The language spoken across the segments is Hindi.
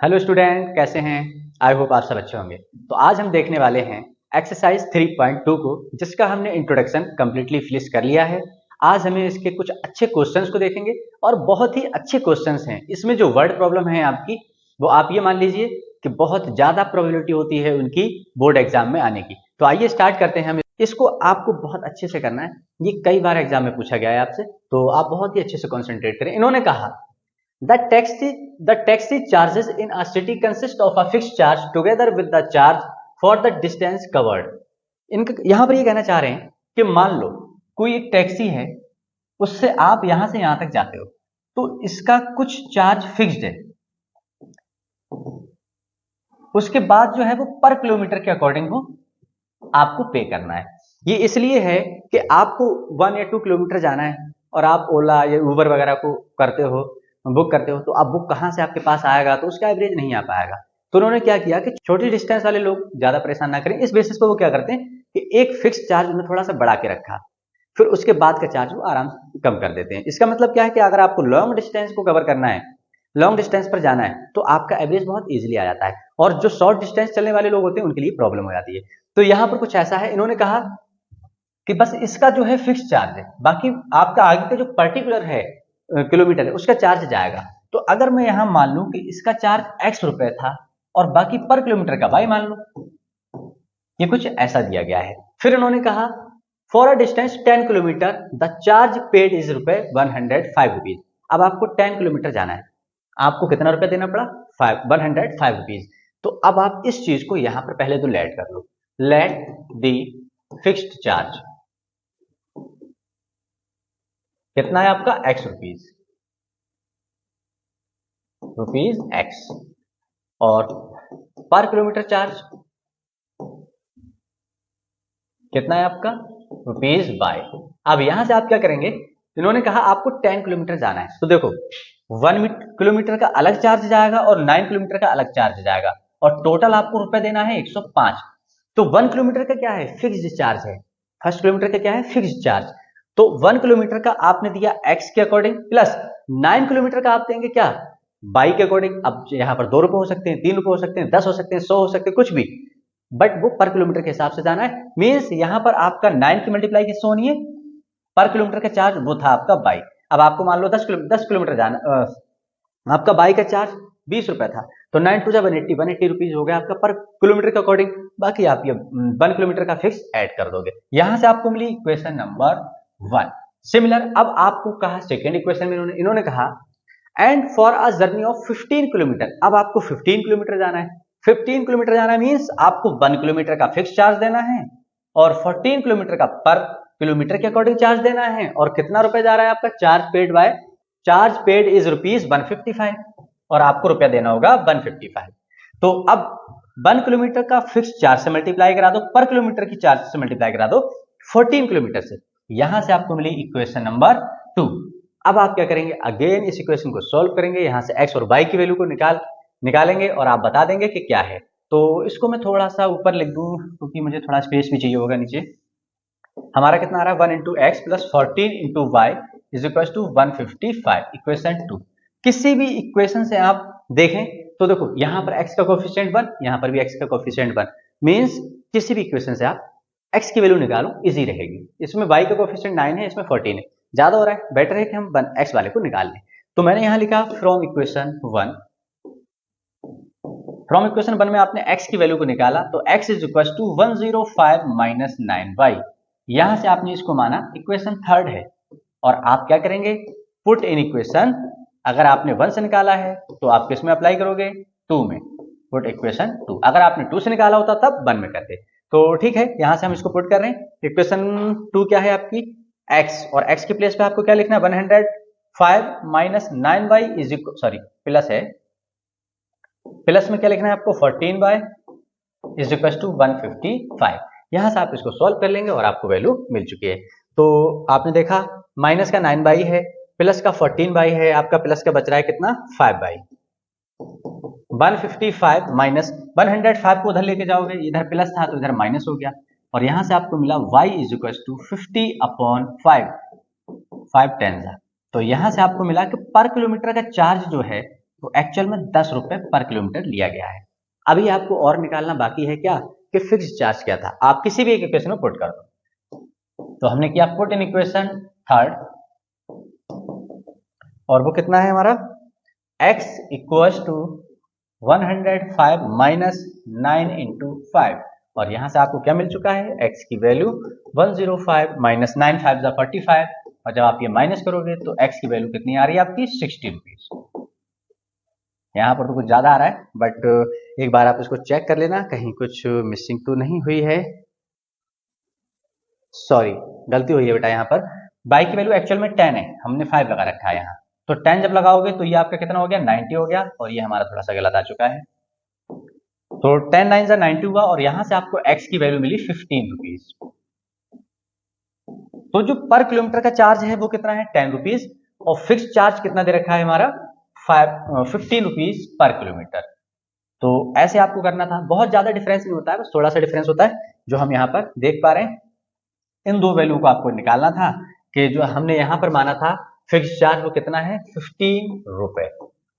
हेलो स्टूडेंट, कैसे हैं? आई होप आप सब अच्छे होंगे। तो आज हम देखने वाले हैं एक्सरसाइज 3.2 को, जिसका हमने इंट्रोडक्शन कंप्लीटली फिनिश कर लिया है। आज हमें इसके कुछ अच्छे क्वेश्चंस को देखेंगे और बहुत ही अच्छे क्वेश्चंस हैं। इसमें जो वर्ड प्रॉब्लम है आपकी, वो आप ये मान लीजिए कि बहुत ज़्यादा प्रोबेबिलिटी होती है उनकी बोर्ड एग्जाम में आने की। तो आइए स्टार्ट करते हैं। हम इसको आपको बहुत अच्छे से करना है। ये कई बार एग्जाम में पूछा गया है आपसे, तो आप बहुत ही अच्छे से कॉन्सेंट्रेट करें। इन्होंने कहा the taxi charges in a city consist of a fixed charge together with the charge for the distance covered। इनका यहां पर ये कहना चाह रहे हैं कि मान लो कोई एक टैक्सी है, उससे आप यहां से यहां तक जाते हो, तो इसका कुछ चार्ज फिक्स्ड है। उसके बाद जो है वो पर किलोमीटर के अकॉर्डिंग वो आपको पे करना है। ये इसलिए है कि आपको 1 या 2 किलोमीटर जाना है और आप ओला या उबर वगैरह को करते हो, बुक करते हो, तो अब बुक कहाँ से आपके पास आएगा, तो उसका एवरेज नहीं आ पाएगा। तो उन्होंने क्या किया कि छोटी डिस्टेंस वाले लोग ज्यादा परेशान ना करें, इस बेसिस पर वो क्या करते हैं कि एक फिक्स चार्ज उन्हें थोड़ा सा बढ़ा के रखा, फिर उसके बाद का चार्ज वो आराम से कम कर देते हैं। इसका मतलब क्या है कि अगर आपको लॉन्ग डिस्टेंस को कवर करना है, लॉन्ग डिस्टेंस पर जाना है, तो आपका एवरेज बहुत इजीली आ जाता है। और जो शॉर्ट डिस्टेंस चलने वाले लोग होते हैं उनके लिए प्रॉब्लम हो जाती है। तो यहां पर कुछ ऐसा है, इन्होंने कहा कि बस इसका जो है फिक्स चार्ज है, बाकी आपका आगे का जो पर्टिकुलर है किलोमीटर है उसका चार्ज जाएगा। तो अगर मैं यहां मान लूं कि इसका चार्ज x रुपए था और बाकी पर किलोमीटर का y मान लो, ये कुछ ऐसा दिया गया है। फिर उन्होंने कहा for a distance 10 kilometre the charge paid is रुपए 105 रुपीज। अब आपको 10 किलोमीटर जाना है, आपको कितना रुपया देना पड़ा? 105 रुपीज। तो अब आप इस चीज को यहां पर पहले तो लेट कर लो, लेट दी फिक्स्ड चार्ज कितना है आपका? x रुपीज x, और पर किलोमीटर चार्ज कितना है आपका? Rupees y। अब यहां से आप क्या करेंगे, इन्होंने कहा आपको 10 किलोमीटर जाना है, तो देखो 1 किलोमीटर का अलग चार्ज जाएगा और 9 किलोमीटर का अलग चार्ज जाएगा, और टोटल आपको रुपए देना है 105। तो 1 किलोमीटर का क्या है? फिक्स्ड चार्ज है। फर्स्ट किलोमीटर का क्या है? Fixed charge. तो 1 किलोमीटर का आपने दिया x के अकॉर्डिंग, प्लस 9 किलोमीटर का आप देंगे क्या? y के अकॉर्डिंग। अब यहाँ पर 2 रुपए हो सकते हैं, 3 रुपए हो सकते हैं, 10 हो सकते हैं, 100 हो सकते हैं, कुछ भी, बट वो पर किलोमीटर के हिसाब से जाना है। मीन्स यहाँ पर आपका 9 की मल्टीप्लाई किससे होनी है? पर किलोमीटर का चार्ज वो था आपका y। अब आपको मान लो 10 किलोमीटर जाना, आपका बाई का चार्ज 20 रुपए था, तो 9 टू जा 180 रुपीज हो गया आपका पर किलोमीटर के अकॉर्डिंग। बाकी आप ये 1 किलोमीटर का फिक्स ऐड कर दोगे। यहां से आपको मिली इक्वेशन नंबर 1। सिमिलर अब आपको कहा सेकेंड इक्वेशन में इन्होंने कहा and for a journey of 15 kilometre. अब आपको 15 किलोमीटर जाना है। 15 किलोमीटर जाना मीन्स आपको 1 किलोमीटर का फिक्स चार्ज देना है और 14 किलोमीटर का पर किलोमीटर के अकॉर्डिंग चार्ज देना है। और कितना रुपए जा रहा है आपका? चार्ज पेड इज रुपीज 155, और आपको रुपया देना होगा 155। तो अब 1 किलोमीटर का फिक्स चार्ज से मल्टीप्लाई करा दो, पर किलोमीटर की चार्ज से मल्टीप्लाई करा दो 14 किलोमीटर से। यहां से आपको मिली इक्वेशन नंबर 2। अब आप क्या करेंगे? अगेन इस इक्वेशन को सॉल्व करेंगे, यहां से x और y की वैल्यू को निकालेंगे और आप बता देंगे कि क्या है। तो इसको मैं थोड़ा सा ऊपर लिख दूं क्योंकि मुझे थोड़ा स्पेस भी चाहिए होगा नीचे। हमारा कितना आ रहा है? 1 into x plus 14 into y is equal to 155, equation 2। किसी भी इक्वेशन से आप देखें तो देखो यहां पर x का कोफिशिएंट 1, यहां पर भी x का कोफिशिएंट 1, मींस किसी भी इक्वेशन से आप x की वैल्यू निकालो, इजी रहेगी। इसमें y का कोफिशिएंट 9 है, इसमें 14 है, ज्यादा हो रहा है, बेटर है कि हम x वाले को निकाल लें। तो मैंने यहां लिखा फ्रॉम इक्वेशन 1, फ्रॉम इक्वेशन 1 में आपने x की वैल्यू को निकाला, तो x is equal to 105 minus 9y। यहां से आपने इसको माना इक्वेशन 3 है, और आप क्या करेंगे? पुट इन इक्वेशन, अगर आपने 1 से निकाला है तो आप किस में अप्लाई करोगे? 2 में। Put equation 2। अगर आपने 2 से निकाला होता तब 1 में करते। तो ठीक है, यहां से हम इसको पुट कर रहे हैं। इक्वेशन 2 क्या है आपकी? x, और x के प्लेस पे आपको क्या लिखना है? 105 minus 9y is equal, sorry plus है, प्लस में क्या लिखना है आपको? 14y is equal to 155। यहां से आप इसको सॉल्व कर लेंगे और आपको वैल्यू मिल चुकी है। तो आपने देखा माइनस का 9y है, प्लस का 14y है, आपका प्लस का बच रहा है कितना? 5y। 155 माइनस 105 को उधर लेके जाओगे, इधर प्लस था तो इधर माइनस हो गया, और यहां से आपको मिला y इज इक्वल टू 50/5, 5 10। तो यहां से आपको मिला कि पर किलोमीटर का चार्ज जो है तो एक्चुअल में 10 रुपए पर किलोमीटर लिया गया है। अभी आपको और निकालना बाकी है क्या, कि फिक्स चार्ज क्या था। आप किसी भी एक इक्वेशन में पुट कर दो। तो हमने किया पुट इन इक्वेशन थर्ड, और वो कितना है हमारा, x equals to 105 minus 9 into 5, और यहां से आपको क्या मिल चुका है, x की वैल्यू 105 माइनस 9 5 45, और जब आप ये माइनस करोगे तो x की वैल्यू कितनी आ रही है आपकी, 60 रुपीज। यहाँ पर तो कुछ ज्यादा आ रहा है, बट एक बार आप इसको चेक कर लेना कहीं कुछ मिसिंग तो नहीं हुई है। सॉरी, गलती हुई है बेटा, यहाँ पर बाई की वैल्यू एक्चुअल में 10 है, हमने 5 लगा रखा है यहाँ। तो 10 जब लगाओगे तो ये आपका कितना हो गया, 90 हो गया, और ये हमारा थोड़ा सा गलत आ चुका है। तो 10 9 जा 90 हुआ, और यहां से आपको x की वैल्यू मिली 15 रुपीज। तो जो पर किलोमीटर का चार्ज है वो कितना है, 10 रुपीज, और फिक्स चार्ज कितना दे रखा है हमारा, 15 रुपीज पर किलोमीटर। तो ऐसे आपको करना था, बहुत ज्यादा डिफरेंस नहीं होता है, बस थोड़ा सा डिफरेंस होता है जो हम यहाँ पर देख पा रहे हैं। इन दो वैल्यू को आपको निकालना था, कि जो हमने यहाँ पर माना था फिक्स चार्ज वो कितना है, 15 रुपए,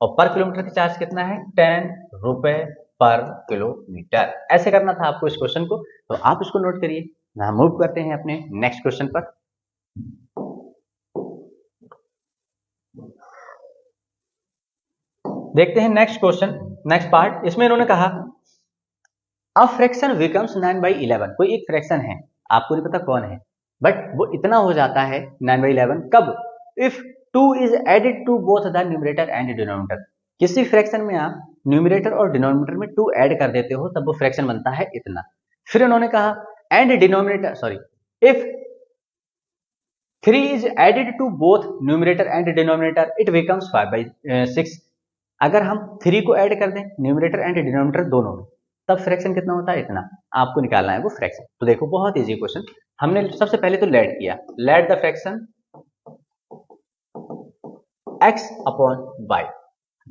और पर किलोमीटर का चार्ज कितना है, 10 रुपए पर किलोमीटर। ऐसे करना था आपको इस क्वेश्चन को, तो आप इसको नोट करिए। हम मूव करते हैं अपने नेक्स्ट क्वेश्चन पर। देखते हैं नेक्स्ट क्वेश्चन, नेक्स्ट पार्ट। इसमें इन्होंने कहा अ फ्रैक्शन बिकम्स 9/11। कोई एक फ्रैक्शन है, आपको नहीं पता कौन है, बट वो इतना हो जाता है 9/11 कब, if 2 is added to both the numerator and denominator. किसी फ्रैक्शन में आप न्यूमरेटर और डिनोमिनेटर में 2 ऐड कर देते हो तब वो फ्रैक्शन बनता है इतना। फिर उन्होंने कहा and denominator, sorry, if 3 is added to both numerator and denominator it becomes 5/6। अगर हम 3 को ऐड कर दें न्यूमरेटर एंड डिनोमिनेटर दोनों में, तब फ्रैक्शन कितना होता है, इतना। आपको निकालना है वो फ्रैक्शन। तो देखो बहुत इजी क्वेश्चन, हमने सबसे पहले तो लेट किया, let the fraction x upon y।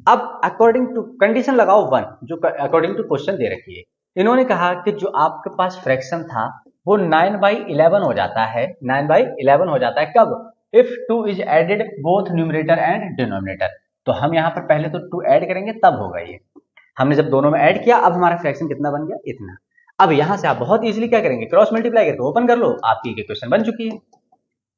अब अकॉर्डिंग टू कंडीशन लगाओ 1, जो अकॉर्डिंग टू क्वेश्चन दे रखी है। इन्होंने कहा कि जो आपके पास फ्रैक्शन था वो 9/11 हो जाता है, 9/11 हो जाता है कब, if 2 is added both numerator and denominator. तो हम यहाँ पर पहले तो 2 ऐड करेंगे तब होगा ये। हमने जब दोनों में ऐड किया, अब हमारा फ्रैक्शन कितना बन गया, इतना। अब यहां से आप बहुत इजीली क्या करेंगे, क्रॉस मल्टीप्लाई करके ओपन कर लो, आपकी इक्वेशन बन चुकी है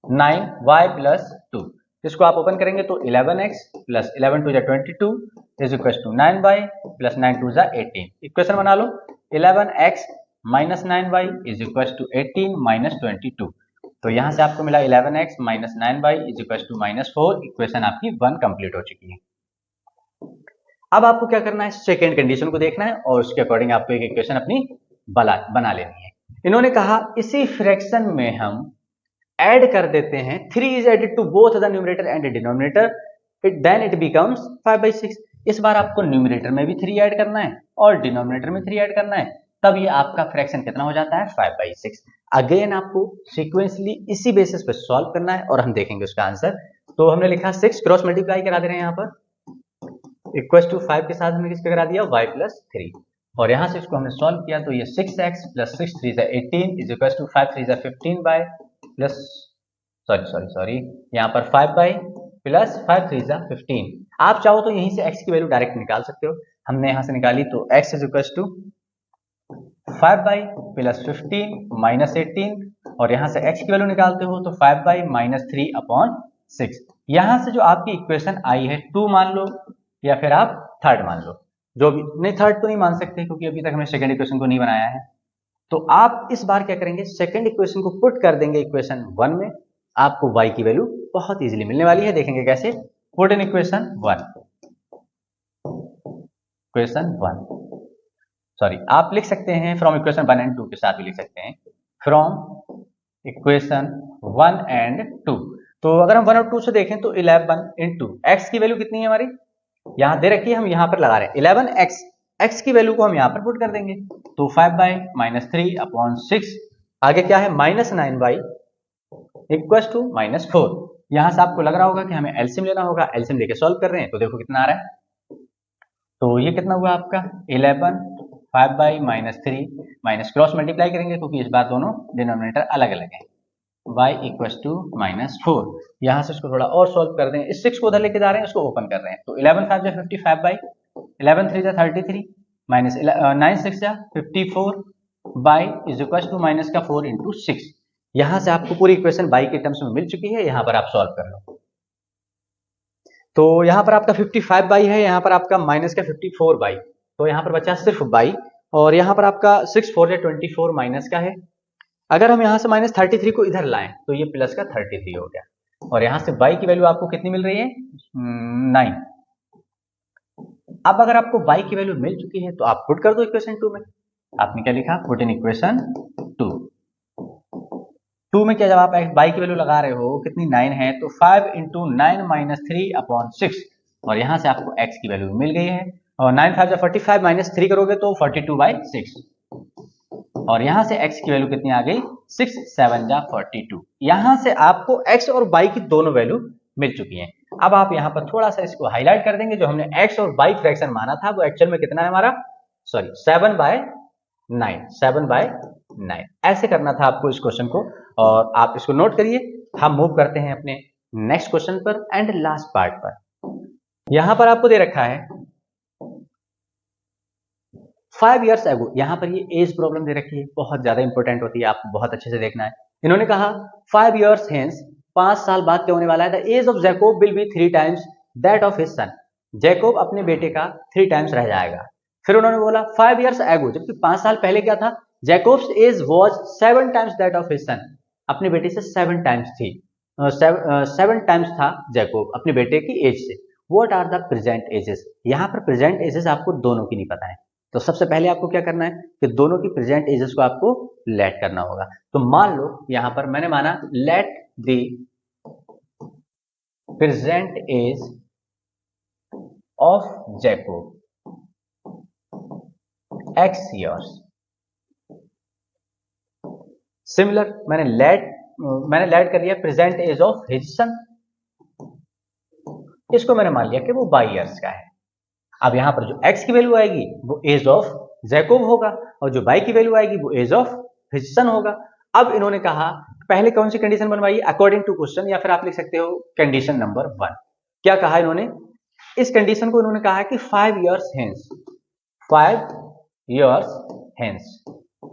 9y प्लस 2। इसको आप ओपन करेंगे तो 11x plus 11 2 22 is equal to 9y plus 9 2 18। Equation बना लो, 11x minus 9y is equal to 18 minus 22। तो यहां से आपको मिला 11x minus 9y is equal to -4। Equation आपकी 1 कंप्लीट हो चुकी है। अब आपको क्या करना है, सेकेंड कंडीशन को देखना है और उसके अकॉर्डिंग आपको एक इक्वेशन अपनी बना लेनी है। इन्होंने कहा इसी फ्रैक्शन में हम ऐड कर देते हैं 3 is added to both the numerator and denominator, then it becomes 5/6। इस बार आपको न्यूमरेटर में भी 3 ऐड करना है और डिनोमिनेटर में 3 ऐड करना है, तब ये आपका फ्रैक्शन कितना हो जाता है, 5/6। अगेन आपको सीक्वेंसली इसी बेसिस पे सॉल्व करना है और हम देखेंगे उसका आंसर। तो हमने लिखा 6, क्रॉस मल्टीप्लाई करा दे रहे हैं यहाँ पर, इक्वल टू 5 के साथ हमने किसका करा दिया, y प्लस 3, और यहां से इसको हमने सॉल्व किया तो ये 6x plus 6 3 18 is equal to 5 3 15 y plus sorry यहाँ पर 5 बाई प्लस 5 3 15। आप चाहो तो यहीं से x की वैल्यू डायरेक्ट निकाल सकते हो, हमने यहां से निकाली तो x is equal to 5 y plus 15 minus 18, और यहां से x की वैल्यू निकालते हो तो 5 बाई माइनस 3 अपॉन 6। यहां से जो आपकी इक्वेशन आई है 2 मान लो या फिर आप थर्ड मान लो, जो भी नहीं, थर्ड तो नहीं मान सकते क्योंकि अभी तक हमने सेकंड इक्वेशन को नहीं बनाया है। तो आप इस बार क्या करेंगे, सेकंड इक्वेशन को पुट कर देंगे इक्वेशन 1 में, आपको y की वैल्यू बहुत इजीली मिलने वाली है। देखेंगे कैसे, put in equation 1, equation 1, sorry आप लिख सकते हैं फ्रॉम इक्वेशन 1 एंड 2 के साथ भी लिख सकते हैं, फ्रॉम इक्वेशन 1 एंड 2। तो अगर हम 1 और 2 से देखें तो 11 इंटू x की वैल्यू कितनी है हमारी, यहां दे रखी है, हम यहां पर लगा रहे हैं 11x, x की वैल्यू को हम यहां पर पुट कर देंगे तो 5 बाई माइनस 3 अपॉन 6, आगे क्या है माइनस 9 बाई इक्वल टू -4। यहां से आपको लग रहा होगा कि हमें एलसीएम लेना होगा, एलसीएम लेके सॉल्व कर रहे हैं, तो देखो कितना आ रहा है, तो ये कितना हुआ आपका 11 5 by minus 3 minus cross multiply करेंगे क्योंकि इस बार दोनों डिनोमिनेटर अलग अलग हैं, y इक्वल टू -4। यहाँ से इसको थोड़ा और सॉल्व कर दें, इस 6 को उधर लेके जा रहे हैं, इसको ओपन कर रहे हैं। तो 11 5 जा 55 बाई 11 3 जा 33 माइनस 9 6 जा 54 y is equal to minus का 4 इंटू 6। यहाँ से आपको पूरी इक्वेशन बाई के टर्म्स में मिल चुकी है, यहाँ पर आप सॉल्व कर लो। तो यहाँ पर आपका 55 बाई है, यहाँ पर आपका माइनस का 54 बाई, तो यहाँ पर बचा सिर्फ बाई, और यहाँ पर आपका 6 4 या 24 माइनस का है। अगर हम यहाँ से -33 को इधर लाएं तो ये प्लस का 33 हो गया, और यहाँ से बाई की वैल्यू आपको कितनी मिल रही है 9। अब अगर आपको बाई की वैल्यू मिल चुकी है तो आप पुट कर दो इक्वेशन 2 में। आपने क्या लिखा, पुट इन इक्वेशन 2 में क्या, जब आप बाई की वैल्यू लगा रहे हो कितनी 9 है, तो 5 इंटू 9 माइनस 3/6, और यहाँ से आपको x की वैल्यू मिल गई है। और 9 5 45 माइनस 3 करोगे तो 42/6, और यहाँ से x की वैल्यू कितनी आ गई 6 7 जा 42। यहाँ से आपको x और y की दोनों वैल्यू मिल चुकी हैं। अब आप यहाँ पर थोड़ा सा इसको हाईलाइट कर देंगे, जो हमने x और y फ्रैक्शन माना था वो एक्चुअल में कितना है हमारा, सॉरी 7/9 ऐसे करना था आपको इस क्वेश्चन को, और आप इसको नोट करिए। हम मूव करते हैं अपने नेक्स्ट क्वेश्चन पर एंड लास्ट पार्ट पर। यहां पर आपको दे रखा है 5 years ago, यहां पर ये एज प्रॉब्लम दे रखी है, बहुत ज्यादा इंपॉर्टेंट होती है, आपको बहुत अच्छे से देखना है। इन्होंने कहा 5 years hence, 5 साल बाद क्या होने वाला है, the age of Jacob will be 3 times that of his son. Jacob अपने बेटे का 3 times रह जाएगा। फिर उन्होंने बोला 5 years ago, जबकि 5 साल पहले क्या था, Jacob's age was 7 times that of his son, अपने बेटे से 7 times थी, 7 times था जैकोब अपने बेटे की एज से। What are the present ages, यहाँ पर प्रेजेंट एजेस आपको दोनों की नहीं पता है, तो सबसे पहले आपको क्या करना है कि दोनों की प्रेजेंट एजेस को आपको लेट करना होगा। तो मान लो यहां पर मैंने माना let the present age of Jacob x years। Similar मैंने लेट कर लिया present age of his son, इसको मैंने मान लिया कि वो y years का है। अब यहां पर जो x की वैल्यू आएगी वो एज ऑफ जैकोब होगा, और जो y की वैल्यू आएगी वो एज ऑफ हिज सन होगा। अब इन्होंने कहा पहले कौन सी कंडीशन बनवाई, अकॉर्डिंग टू क्वेश्चन, या फिर आप लिख सकते हो कंडीशन नंबर 1। क्या कहा इन्होंने, इस कंडीशन को इन्होंने कहा है कि 5 years hence, 5 years hence,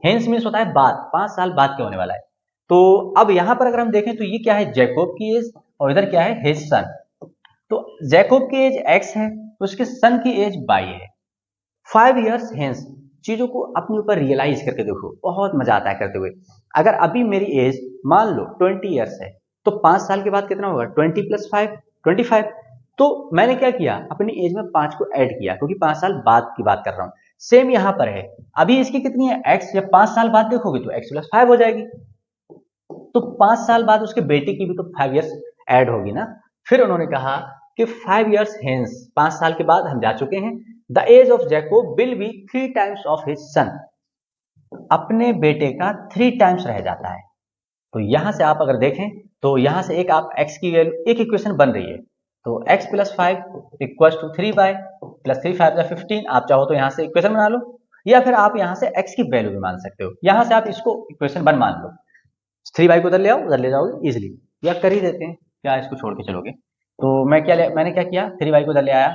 hence means होता है बाद, 5 साल बाद क्या होने वाला है। तो अब यहां पर अगर हम देखें तो ये क्या है जैकोब की एज, और इधर क्या है हिज सन। तो जैकोब की एज x है, तो उसके सन की एज y है। 5 years hence, चीजों को अपने ऊपर रियलाइज करके देखो, बहुत मजा आता है करते हुए। अगर अभी मेरी एज मान लो 20 years है, तो 5 साल के बाद कितना होगा 20 + 5 25। तो मैंने क्या किया, अपनी एज में 5 को ऐड किया, क्योंकि 5 साल बाद की बात कर रहा हूं। सेम यहां पर है, अभी इसकी कितनी है x, जब 5 साल बाद देखोगे तो x + 5 हो जाएगी, तो 5 साल बाद उसके बेटे की भी तो 5 years ऐड होगी ना। फिर उन्होंने कहा कि 5 years hence, 5 साल के बाद हम जा चुके हैं, the age of Jacob will be 3 times of his son, अपने बेटे का 3 times रह जाता है। तो यहां से आप अगर देखें तो यहां से एक आप x की वैल्यू, एक इक्वेशन बन रही है, तो x + 5 इक्वल टू 3y + 3 5 15। आप चाहो तो यहां से इक्वेशन बना लो, या फिर आप यहां से x की वैल्यू भी मान सकते हो। यहां से आप इसको इक्वेशन 1 मान लो, 3y को उधर ले आओ, उधर ले जाओगे इजिली, या कर ही देते हैं, क्या इसको छोड़ के चलोगे। तो मैंने क्या किया, 3y को उधर ले आया,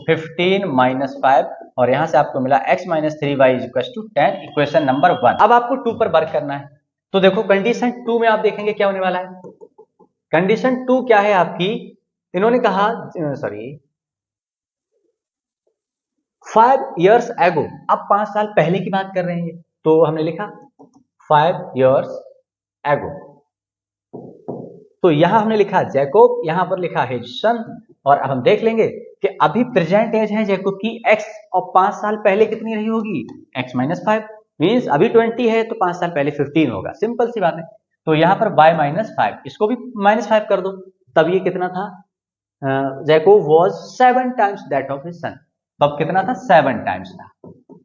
15 - 5, और यहां से आपको मिला x - 3y = 10, इक्वेशन नंबर 1। अब आपको 2 पर वर्क करना है। तो देखो कंडीशन 2 में आप देखेंगे क्या होने वाला है। कंडीशन 2 क्या है आपकी, इन्होंने कहा 5 years ago, अब 5 साल पहले की बात कर रहे हैं, तो हमने लिखा 5 years ago। तो यहां हमने लिखा जैकोब, यहां पर लिखा हिज सन, और अब हम देख लेंगे कि अभी प्रेजेंट एज है जैकोब की x, और 5 साल पहले कितनी रही होगी x - 5, मींस अभी 20 है तो 5 साल पहले 15 होगा, सिंपल सी बात है। तो यहां पर y - 5, इसको भी -5 कर दो, तब ये कितना था, Jacob was 7 times that of his सन, तब कितना था 7 times था।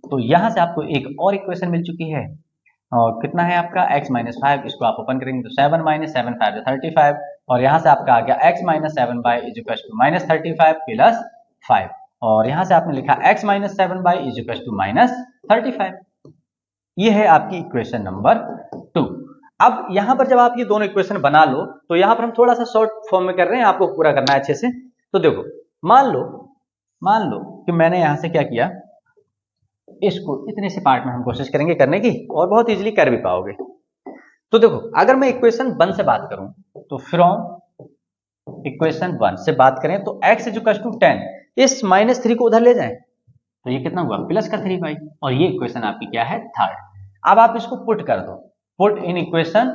तो यहां से आपको एक और इक्वेशन मिल चुकी है, और कितना है आपका x - 5, इसको आप ओपन करेंगे तो 7 - 7 5 35, और यहां से आपका आ गया x - 7y = -35 + 5, और यहां से आपने लिखा x - 7y = -35। ये है आपकी इक्वेशन नंबर 2। अब यहां पर जब आप ये दोनों इक्वेशन बना लो तो यहां पर हम थोड़ा सा शॉर्ट फॉर्म में कर रहे हैं, आपको पूरा करना है अच्छे से। तो देखो, मान लो कि मैंने यहां से क्या किया, इसको इतने से पार्ट में हम कोशिश करेंगे करने की, और बहुत इजीली कर भी पाओगे। तो देखो, अगर मैं इक्वेशन 1 से बात करूं तो फ्रॉम इक्वेशन 1 से बात करें तो x इज इक्वल टू 10, इस -3 को उधर ले जाएं तो ये कितना हुआ, प्लस का 3 बाई, और ये इक्वेशन आपकी क्या है, थर्ड। अब आप इसको पुट कर दो, पुट इन इक्वेशन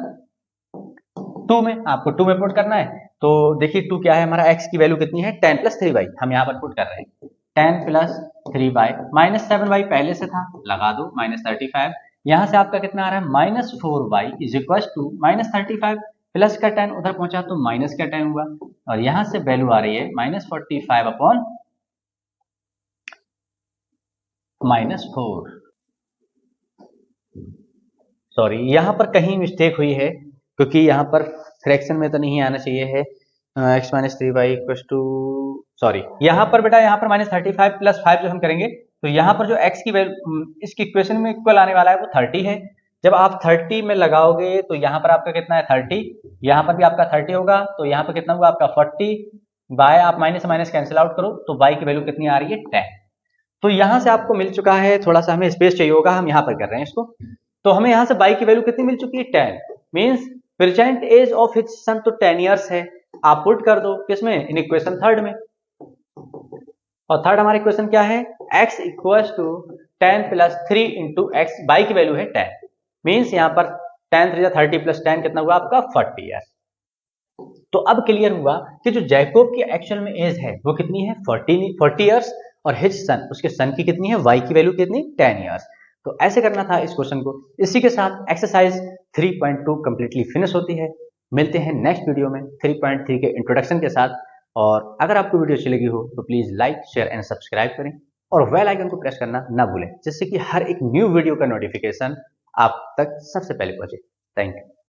2 में, आपको 2 में पुट करना है। तो देखिए 2 क्या है हमारा, x की वैल्यू कितनी है, 10 प्लस 3 बाई, हम यहाँ पर पुट कर रहे हैं 10 प्लस 3 बाई, -7 बाई पहले से था, लगा दो, -35। यहाँ से आपका कितना आ रहा है, -4 y is equal to -35, plus का 10 उधर पहुंचा तो माइनस का 10 हुआ, और यहाँ से वैल्यू आ रही है -45 अपॉन -4। सॉरी, यहाँ पर कहीं मिस्टेक हुई है, क्योंकि यहाँ पर फ्रैक्शन में तो नहीं आना चाहिए है, x minus 3 y equal to, sorry यहाँ पर बेटा, यहाँ पर -35 प्लस 5 जो हम करेंगे तो यहाँ पर जो x की वैल्यू इसकी इक्वेशन में इक्वल आने वाला है वो 30 है। जब आप 30 में लगाओगे तो यहाँ पर आपका कितना है 30, यहाँ पर भी आपका 30 होगा, तो यहाँ पर कितना हुआ आपका 40 बाय, आप माइनस माइनस कैंसिल आउट करो तो y की वैल्यू कितनी आ रही है 10। तो यहाँ से आपको मिल चुका है, थोड़ा सा हमें स्पेस चाहिए होगा, हम यहाँ पर कर रहे हैं इसको। तो हमें यहाँ से y की वैल्यू कितनी मिल चुकी है 10, means present age of his son तो 10 इयर्स है। आप पुट कर दो किसमें, इन इक्वेशन थर्ड में, और थर्ड हमारा इक्वेशन क्या है, x equals to 10 plus 3 into x, y की वैल्यू है 10, मींस यहाँ पर 10 3 30 प्लस 10 कितना हुआ आपका 40 ईयर। तो अब क्लियर हुआ कि जो जैकोब की एक्चुअल में एज है वो कितनी है 40 ईयर्स, और हिज सन, उसके सन की कितनी है, y की वैल्यू कितनी 10 ईयर्स। तो ऐसे करना था इस क्वेश्चन को। इसी के साथ एक्सरसाइज 3.2 कंप्लीटली फिनिश होती है। मिलते हैं नेक्स्ट वीडियो में 3.3 के इंट्रोडक्शन के साथ। और अगर आपको वीडियो अच्छी लगी हो तो please like share and subscribe करें, और बेल आइकन को प्रेस करना ना भूलें, जिससे कि हर एक न्यू वीडियो का नोटिफिकेशन आप तक सबसे पहले पहुंचे। Thank you.